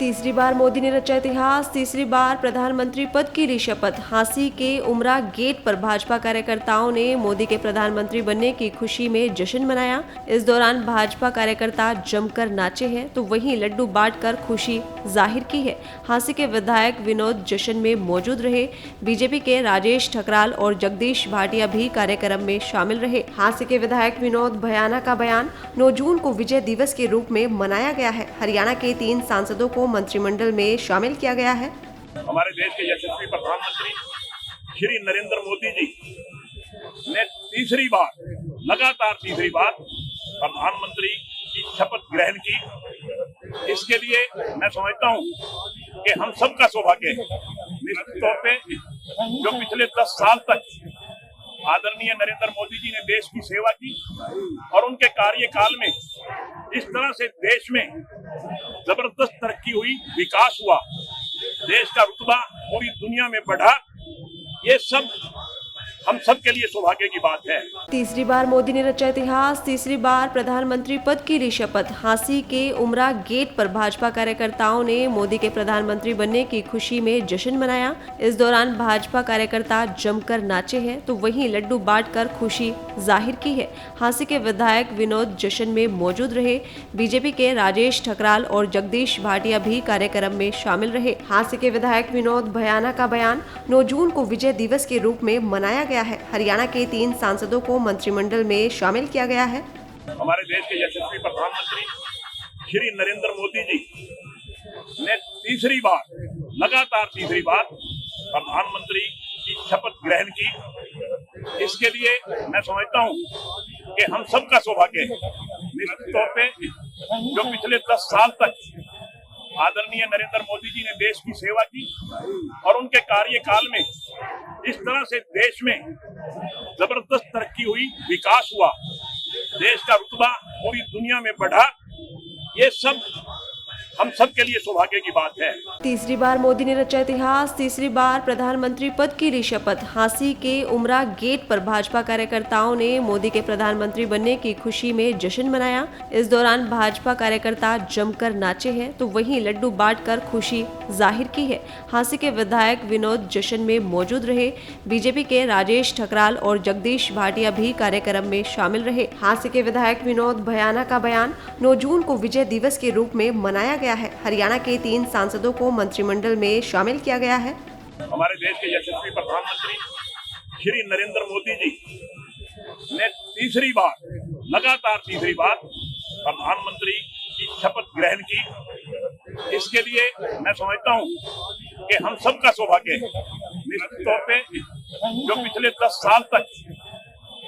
तीसरी बार मोदी ने रचा इतिहास, तीसरी बार प्रधानमंत्री पद की ली शपथ। झांसी के उमरा गेट पर भाजपा कार्यकर्ताओं ने मोदी के प्रधानमंत्री बनने की खुशी में जश्न मनाया। इस दौरान भाजपा कार्यकर्ता जमकर नाचे हैं तो वहीं लड्डू बांटकर खुशी जाहिर की है। झांसी के विधायक विनोद जश्न में मौजूद रहे। बीजेपी के राजेश ठकराल और जगदीश भाटिया भी कार्यक्रम में शामिल रहे। झांसी के विधायक विनोद भयाना का बयान, 9 जून को विजय दिवस के रूप में मनाया गया है। हरियाणा के 3 सांसदों को मंत्रिमंडल में शामिल किया गया है। हमारे देश के यशस्वी प्रधानमंत्री श्री नरेंद्र मोदी जी ने लगातार तीसरी बार प्रधानमंत्री की शपथ ग्रहण की। इसके लिए मैं समझता हूं कि हम सबका सौभाग्य है। निश्चित तौर पे जो पिछले 10 साल तक आदरणीय नरेंद्र मोदी जी ने देश की सेवा की और उनके कार्यकाल में जिस तरह से देश में जबरदस्त तरक्की हुई, विकास हुआ, देश का रुतबा पूरी दुनिया में बढ़ा, ये सब हम सब के लिए सौभाग्य की बात है। तीसरी बार मोदी ने रचा इतिहास, तीसरी बार प्रधानमंत्री पद की ली शपथ। झांसी के उमरा गेट पर भाजपा कार्यकर्ताओं ने मोदी के प्रधानमंत्री बनने की खुशी में जश्न मनाया। इस दौरान भाजपा कार्यकर्ता जमकर नाचे हैं तो वहीं लड्डू बांटकर खुशी जाहिर की है। झांसी के विधायक विनोद जश्न में मौजूद रहे। बीजेपी के राजेश ठकराल और जगदीश भाटिया भी कार्यक्रम में शामिल रहे। झांसी के विधायक विनोद भयाना का बयान, 9 जून को विजय दिवस के रूप में मनाया गया है। हरियाणा के 3 सांसदों को मंत्रिमंडल में शामिल किया गया है। हमारे देश के यशस्वी प्रधानमंत्री श्री नरेंद्र मोदी जी ने लगातार तीसरी बार प्रधानमंत्री की शपथ ग्रहण की। इसके लिए मैं समझता हूं कि हम सबका सौभाग्य है। निश्चित तौर पे जो पिछले 10 साल तक आदरणीय नरेंद्र मोदी जी ने देश की सेवा की और उनके कार्यकाल में जिस तरह से देश में जबरदस्त तरक्की हुई, विकास हुआ, देश का रुतबा पूरी दुनिया में बढ़ा, ये सब हम सब के लिए सौभाग्य की बात है। तीसरी बार मोदी ने रचा इतिहास, तीसरी बार प्रधानमंत्री पद की ली शपथ। झांसी के उमरा गेट पर भाजपा कार्यकर्ताओं ने मोदी के प्रधानमंत्री बनने की खुशी में जश्न मनाया। इस दौरान भाजपा कार्यकर्ता जमकर नाचे हैं तो वहीं लड्डू बांटकर खुशी जाहिर की है। झांसी के विधायक विनोद जश्न में मौजूद रहे। बीजेपी के राजेश ठकराल और जगदीश भाटिया भी कार्यक्रम में शामिल रहे। झांसी के विधायक विनोद भयाना का बयान, 9 जून को विजय दिवस के रूप में मनाया गया है। हरियाणा के 3 सांसदों को मंत्रिमंडल में शामिल किया गया है। हमारे देश के यशस्वी प्रधानमंत्री श्री नरेंद्र मोदी जी ने लगातार तीसरी बार प्रधानमंत्री की शपथ ग्रहण की। इसके लिए मैं समझता हूं कि हम सबका सौभाग्य है। निश्चित तौर पे जो पिछले 10 साल तक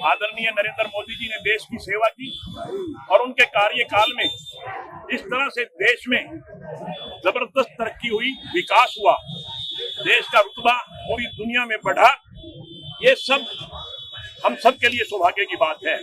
आदरणीय नरेंद्र मोदी जी ने देश की सेवा की और उनके कार्यकाल में जिस तरह से देश में जबरदस्त तरक्की हुई, विकास हुआ, देश का रुतबा पूरी दुनिया में बढ़ा, ये सब हम सब के लिए सौभाग्य की बात है।